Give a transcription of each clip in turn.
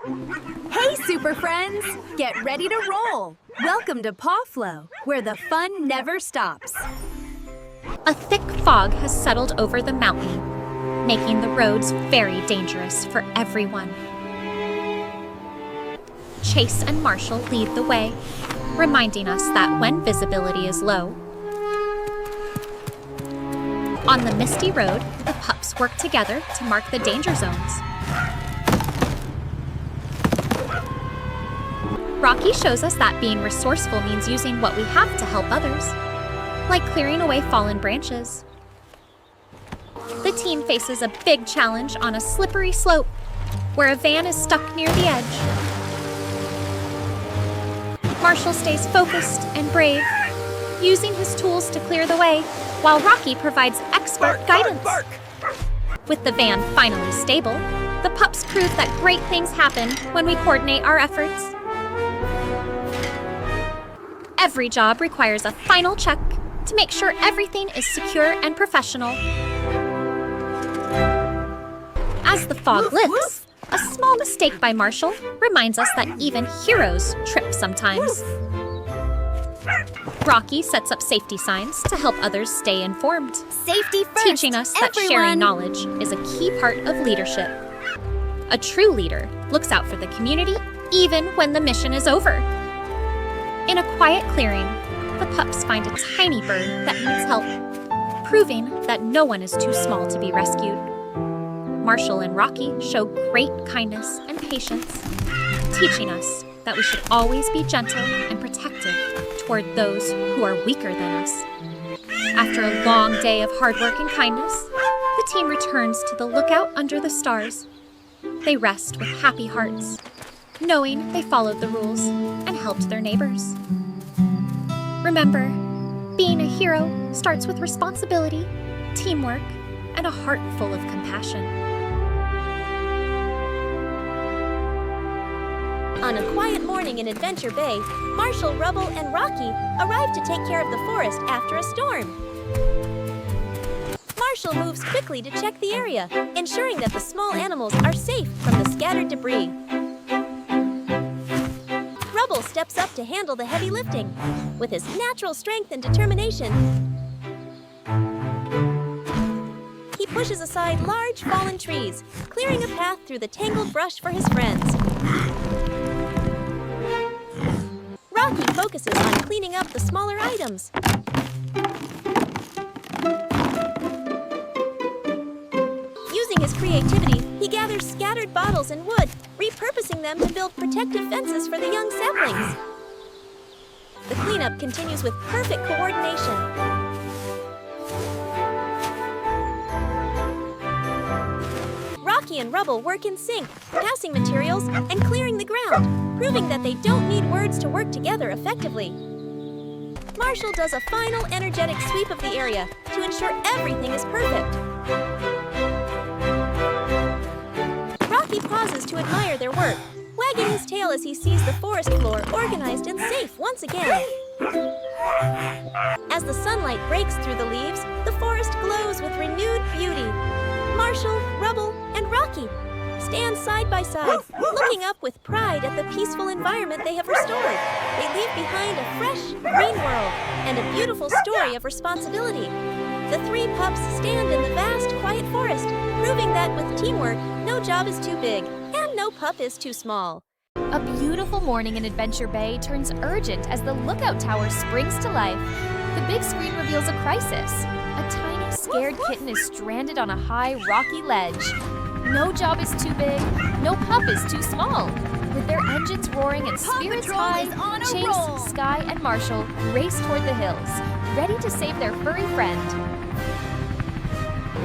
Hey, Super Friends! Get ready to roll! Welcome to Paw Flow, where the fun never stops. A thick fog has settled over the mountain, making the roads very dangerous for everyone. Chase and Marshall lead the way, reminding us that when visibility is low, on the misty road, the pups work together to mark the danger zones. Rocky shows us that being resourceful means using what we have to help others, like clearing away fallen branches. The team faces a big challenge on a slippery slope where a van is stuck near the edge. Marshall stays focused and brave, using his tools to clear the way, while Rocky provides expert guidance. With the van finally stable, the pups prove that great things happen when we coordinate our efforts. Every job requires a final check to make sure everything is secure and professional. As the fog lifts, a small mistake by Marshall reminds us that even heroes trip sometimes. Rocky sets up safety signs to help others stay informed, Safety first, teaching us that sharing knowledge is a key part of leadership. A true leader looks out for the community even when the mission is over. In a quiet clearing, the pups find a tiny bird that needs help, proving that no one is too small to be rescued. Marshall and Rocky show great kindness and patience, teaching us that we should always be gentle and protective toward those who are weaker than us. After a long day of hard work and kindness, the team returns to the lookout under the stars. They rest with happy hearts, knowing they followed the rules and helped their neighbors. Remember, being a hero starts with responsibility, teamwork, and a heart full of compassion. On a quiet morning in Adventure Bay, Marshall, Rubble, and Rocky arrive to take care of the forest after a storm. Marshall moves quickly to check the area, ensuring that the small animals are safe from the scattered debris. Rubble steps up to handle the heavy lifting. With his natural strength and determination, he pushes aside large fallen trees, clearing a path through the tangled brush for his friends. Rocky focuses on cleaning up the smaller items. Using his creativity, he gathers scattered bottles and wood, repurposing them to build protective fences for the young saplings. The cleanup continues with perfect coordination. Rocky and Rubble work in sync, passing materials and clearing the ground, proving that they don't need words to work together effectively. Marshall does a final energetic sweep of the area to ensure everything is perfect. Rocky pauses to admire their work, wagging his tail as he sees the forest floor organized and safe once again. As the sunlight breaks through the leaves, the forest glows with renewed beauty. Marshall, Rubble, and Rocky stand side by side, looking up with pride at the peaceful environment they have restored. They leave behind a fresh, green world and a beautiful story of responsibility. The three pups stand in the vast, quiet forest, proving that with teamwork, no job is too big and no pup is too small. A beautiful morning in Adventure Bay turns urgent as the lookout tower springs to life. The big screen reveals a crisis. A tiny, scared kitten is stranded on a high, rocky ledge. No job is too big, no pup is too small. With their engines roaring and spirits high, Chase, Sky, and Marshall race toward the hills, ready to save their furry friend.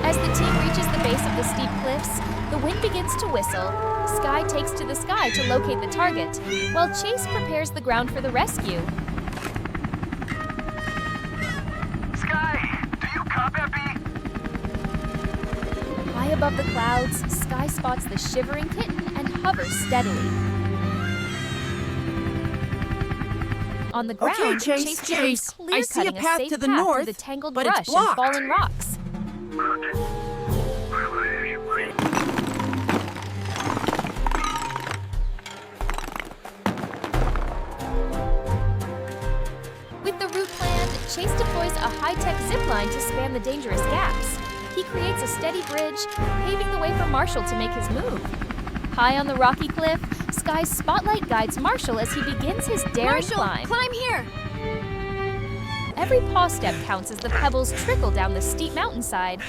As the team reaches the base of the steep cliffs, the wind begins to whistle. Sky takes to the sky to locate the target, while Chase prepares the ground for the rescue. Sky, do you copy? High above the clouds, Sky spots the shivering kitten and hovers steadily. On the ground, Okay, Chase, begins I see a clear-cutting path safe to the path north, through the tangled but it's brush and blocked. fallen rocks. Chase deploys a high-tech zip line to span the dangerous gaps. He creates a steady bridge, paving the way for Marshall to make his move. High on the rocky cliff, Sky's spotlight guides Marshall as he begins his daring climb. Climb here! Every paw step counts as the pebbles trickle down the steep mountainside.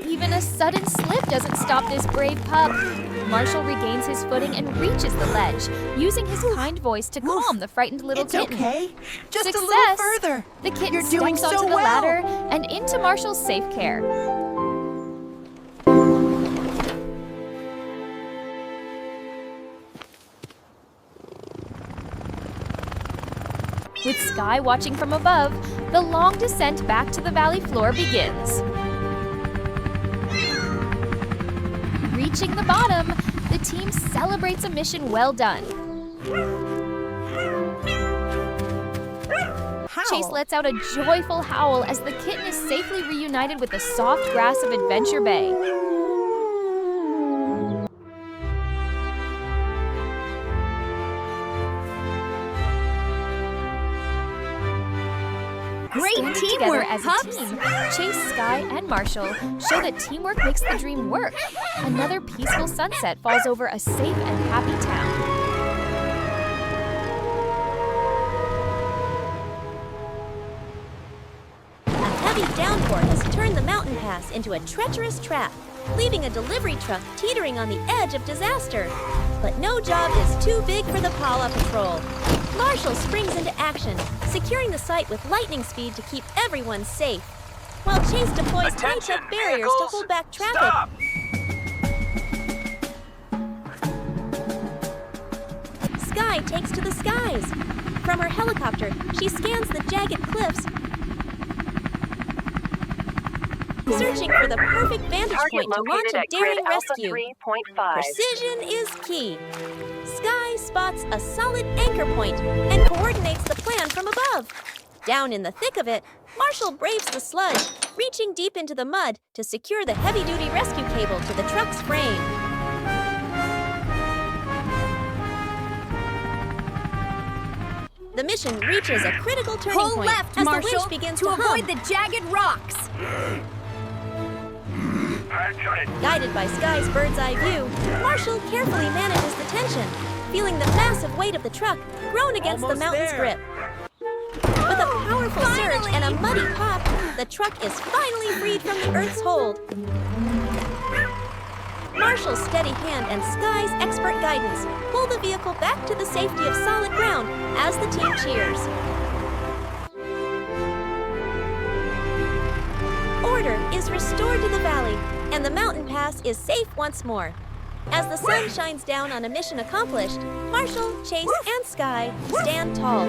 Even a sudden slip doesn't stop this brave pup. Marshall regains his footing and reaches the ledge, using his kind voice to calm the frightened little kitten. It's okay. Just Success! a little further. The kitten You're doing steps so onto the well. ladder and into Marshall's safe care. With Sky watching from above, the long descent back to the valley floor begins. Reaching the bottom, the team celebrates a mission well done. Chase lets out a joyful howl as the kitten is safely reunited with the soft grass of Adventure Bay. Great Standing together teamwork, as a pups! team, Chase, Sky, and Marshall show that teamwork makes the dream work. Another peaceful sunset falls over a safe and happy town. A heavy downpour has turned the mountain pass into a treacherous trap, leaving a delivery truck teetering on the edge of disaster. But no job is too big for the PAW Patrol. Marshall springs into action, securing the site with lightning speed to keep everyone safe, while Chase deploys high-tech barriers to hold back traffic. Stop! Sky takes to the skies. From her helicopter, she scans the jagged cliffs, searching for the perfect vantage point to launch a daring rescue. Precision is key. Sky spots a solid anchor point and coordinates the plan from above. Down in the thick of it, Marshall braves the sludge, reaching deep into the mud to secure the heavy-duty rescue cable to the truck's frame. The mission reaches a critical turning Pull point left, as Marshall, the winch begins to to avoid hum. the jagged rocks. Guided by Sky's bird's eye view, Marshall carefully manages the tension, feeling the massive weight of the truck groan against the mountain's grip. With a powerful surge and a muddy pop, the truck is finally freed from the Earth's hold. Marshall's steady hand and Sky's expert guidance pull the vehicle back to the safety of solid ground as the team cheers. Order is restored to the valley, and the mountain pass is safe once more. As the sun shines down on a mission accomplished, Marshall, Chase, and Sky stand tall,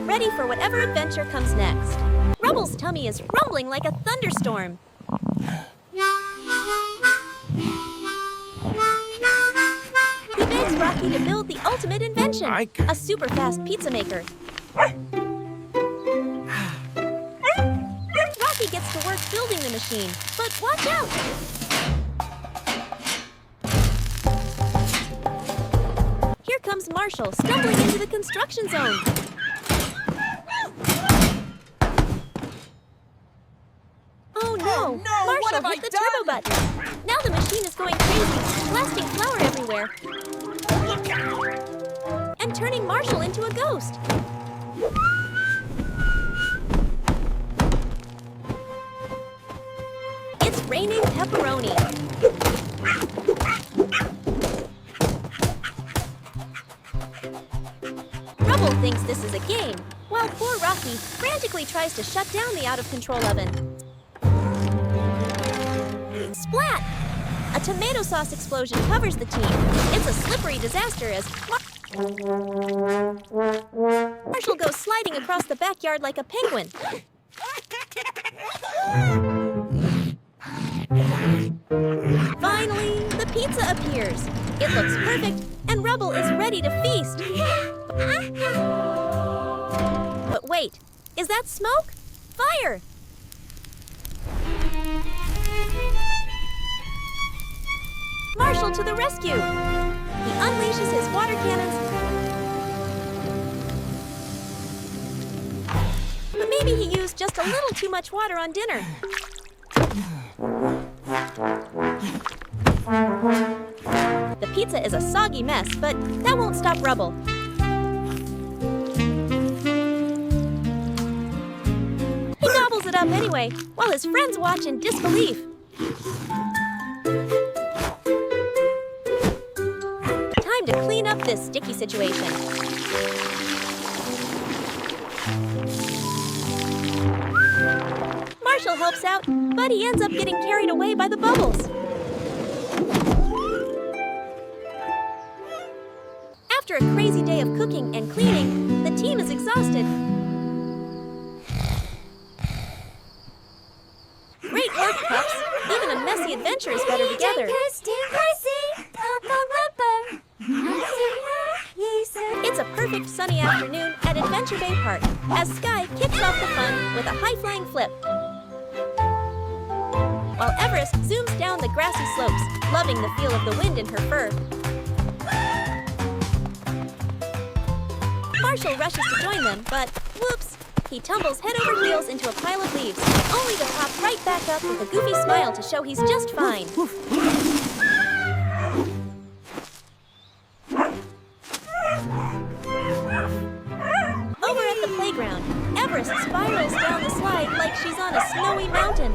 ready for whatever adventure comes next. Rubble's tummy is rumbling like a thunderstorm. He begs Rocky to build the ultimate invention, a super-fast pizza maker. Rocky gets to work building the machine, but watch out! Here comes Marshall, stumbling into the construction zone. Oh no! Marshall hit the turbo button. Now the machine is going crazy, blasting flour everywhere. And turning Marshall into a ghost. It's raining pepperoni. Rubble thinks this is a game, while poor Rocky frantically tries to shut down the out-of-control oven. Splat! A tomato sauce explosion covers the team. It's a slippery disaster as Marshall goes sliding across the backyard like a penguin. Finally, the pizza appears. It looks perfect, and Rubble is ready to feast. But wait, is that smoke? Fire! Marshall to the rescue! He unleashes his water cannons Maybe he used just a little too much water on dinner. The pizza is a soggy mess, but that won't stop Rubble. He gobbles it up anyway, while his friends watch in disbelief. Time to clean up this sticky situation. Marshall helps out, but he ends up getting carried away by the bubbles. After a crazy day of cooking and cleaning, the team is exhausted. Great work, pups! Even a messy adventure is better together. It's a perfect sunny afternoon at Adventure Bay Park as Sky kicks off the fun with a high-flying flip, while Everest zooms down the grassy slopes, loving the feel of the wind in her fur. Marshall rushes to join them, but whoops! He tumbles head over heels into a pile of leaves, only to pop right back up with a goofy smile to show he's just fine. Over at the playground, Everest spirals down the slide like she's on a snowy mountain,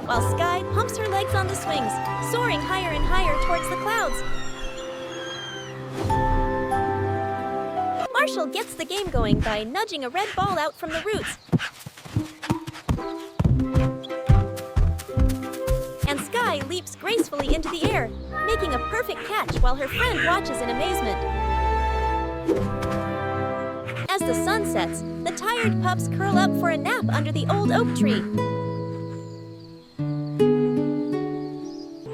while Sky pumps her legs on the swings, soaring higher and higher towards the clouds. Marshall gets the game going by nudging a red ball out from the roots. And Sky leaps gracefully into the air, making a perfect catch while her friend watches in amazement. As the sun sets, the tired pups curl up for a nap under the old oak tree.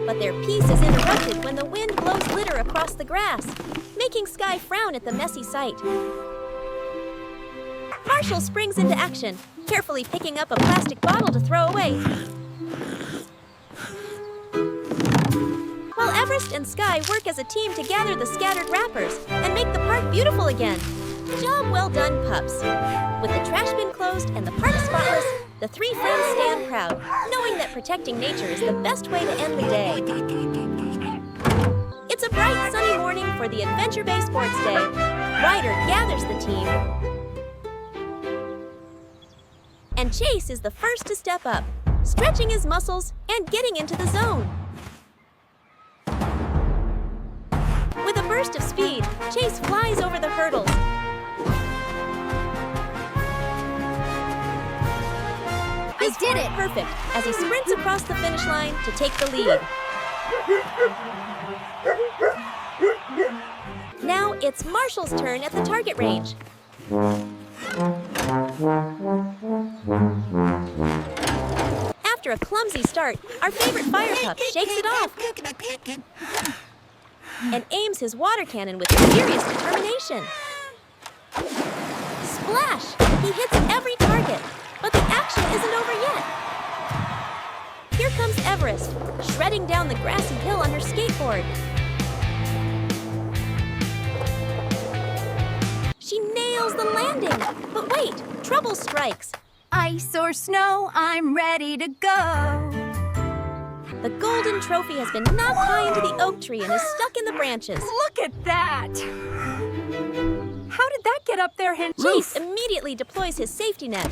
But their peace is interrupted when the wind blows litter across the grass, making Sky frown at the messy sight. Marshall springs into action, carefully picking up a plastic bottle to throw away, while Everest and Sky work as a team to gather the scattered wrappers and make the park beautiful again. Job well done, pups. With the trash bin closed and the park spotless, the three friends stand proud, knowing that protecting nature is the best way to end the day. It's a bright, sunny morning for the Adventure Bay Sports Day. Ryder gathers the team, and Chase is the first to step up, stretching his muscles and getting into the zone. With a burst of speed, Chase flies over the hurdles. He did it! Perfect, as he sprints across the finish line to take the lead. Now it's Marshall's turn at the target range. After a clumsy start, our favorite fire pup shakes it off and aims his water cannon with furious determination. Splash! He hits every target, but the action isn't over yet. Here comes Everest, shredding down the grassy hill on her skateboard. She nails the landing, but wait, trouble strikes. Ice or snow, I'm ready to go. The golden trophy has been knocked high into the oak tree and is stuck in the branches. Look at that! How did that get up there, Hen? Chase immediately deploys his safety net.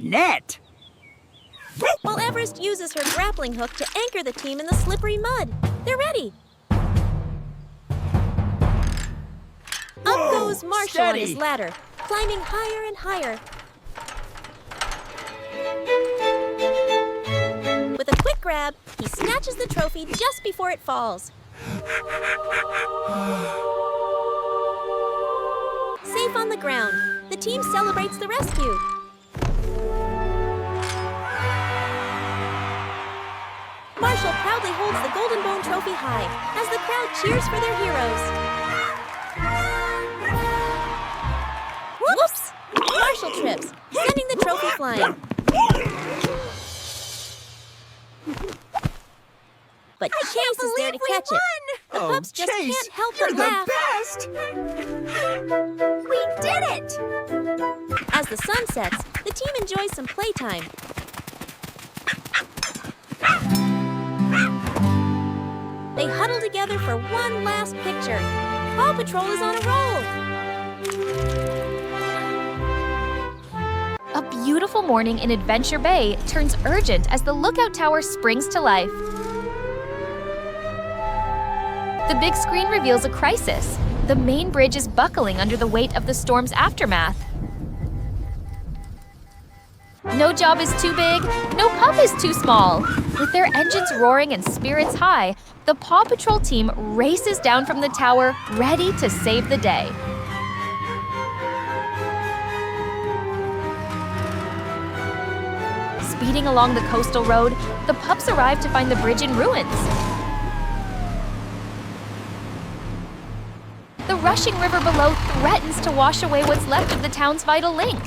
Net! While Everest uses her grappling hook to anchor the team in the slippery mud. They're ready. Up goes Marshall on his ladder, climbing higher and higher. With a quick grab, he snatches the trophy just before it falls. Safe on the ground, the team celebrates the rescue. Marshall proudly holds the Golden Bone Trophy high as the crowd cheers for their heroes. Whoops! Marshall trips, sending the trophy flying. But Chase is there to catch it. The pups just Chase, can't help you're but the laugh. best! We did it! As the sun sets, the team enjoys some playtime. They huddle together for one last picture. Paw Patrol is on a roll. A beautiful morning in Adventure Bay turns urgent as the lookout tower springs to life. The big screen reveals a crisis. The main bridge is buckling under the weight of the storm's aftermath. No job is too big, no pup is too small. With their engines roaring and spirits high, the Paw Patrol team races down from the tower, ready to save the day. Speeding along the coastal road, the pups arrive to find the bridge in ruins. The rushing river below threatens to wash away what's left of the town's vital link.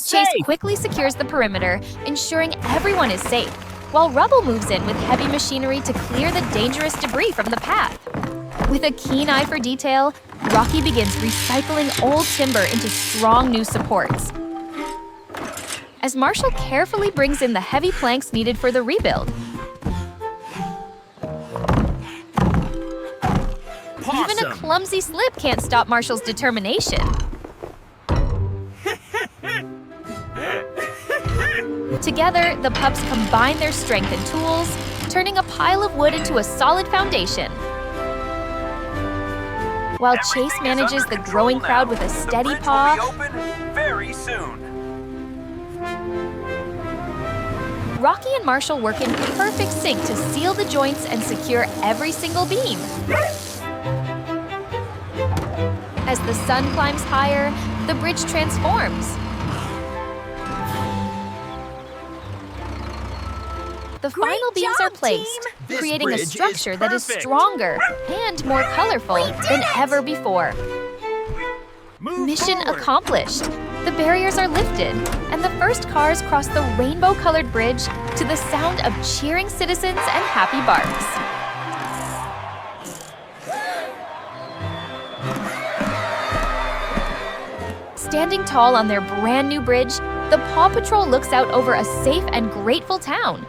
Chase quickly secures the perimeter, ensuring everyone is safe, while Rubble moves in with heavy machinery to clear the dangerous debris from the path. With a keen eye for detail, Rocky begins recycling old timber into strong new supports. As Marshall carefully brings in the heavy planks needed for the rebuild. Even a clumsy slip can't stop Marshall's determination. Together, the pups combine their strength and tools, turning a pile of wood into a solid foundation. While Chase manages the growing crowd with a steady paw, Very soon. Rocky and Marshall work in perfect sync to seal the joints and secure every single beam. As the sun climbs higher, the bridge transforms. The final beams are placed, creating a structure that is stronger and more colorful than ever before. Mission accomplished. The barriers are lifted, and the first cars cross the rainbow-colored bridge to the sound of cheering citizens and happy barks. Standing tall on their brand new bridge, the Paw Patrol looks out over a safe and grateful town.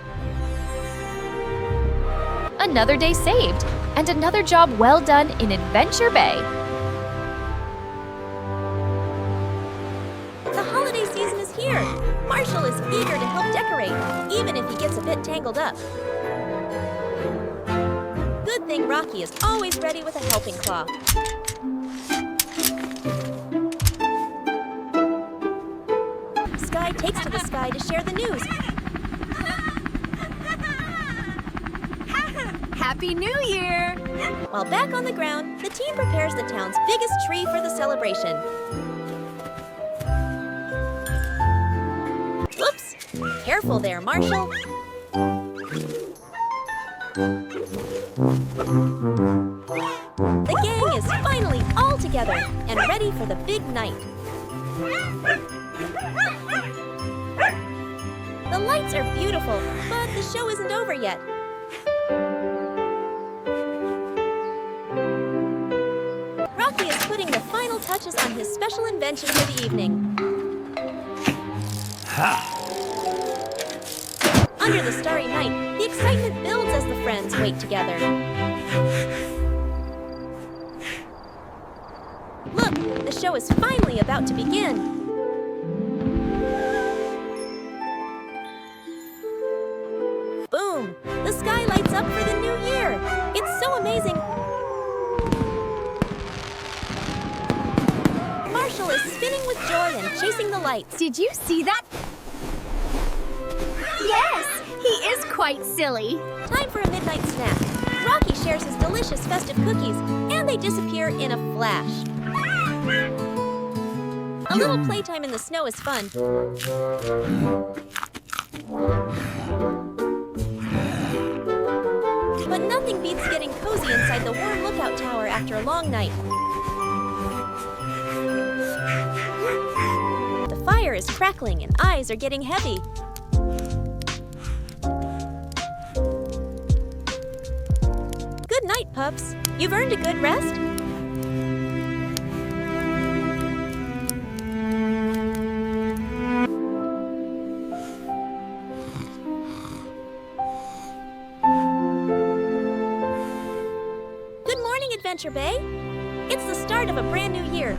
Another day saved, and another job well done in Adventure Bay. The holiday season is here. Marshall is eager to help decorate, even if he gets a bit tangled up. Good thing Rocky is always ready with a helping claw. Sky takes to the sky to share the news. Happy New Year! While back on the ground, the team prepares the town's biggest tree for the celebration. Whoops! Careful there, Marshall. The gang is finally all together and ready for the big night. The lights are beautiful, but the show isn't over yet. Rocky is putting the final touches on his special invention for the evening. Under the starry night, the excitement builds as the friends wait together. Look, the show is finally about to begin. Boom! The sky lights up for the new year. It's so amazing. Marshall is spinning with joy and chasing the lights. Did you see that? Yes, he is quite silly. Time for a midnight snack. Rocky shares his delicious festive cookies, and they disappear in a flash. A little playtime in the snow is fun. But nothing beats getting cozy inside the warm lookout tower after a long night. The fire is crackling and eyes are getting heavy. pups. You've earned a good rest. Good morning, Adventure Bay. It's the start of a brand new year.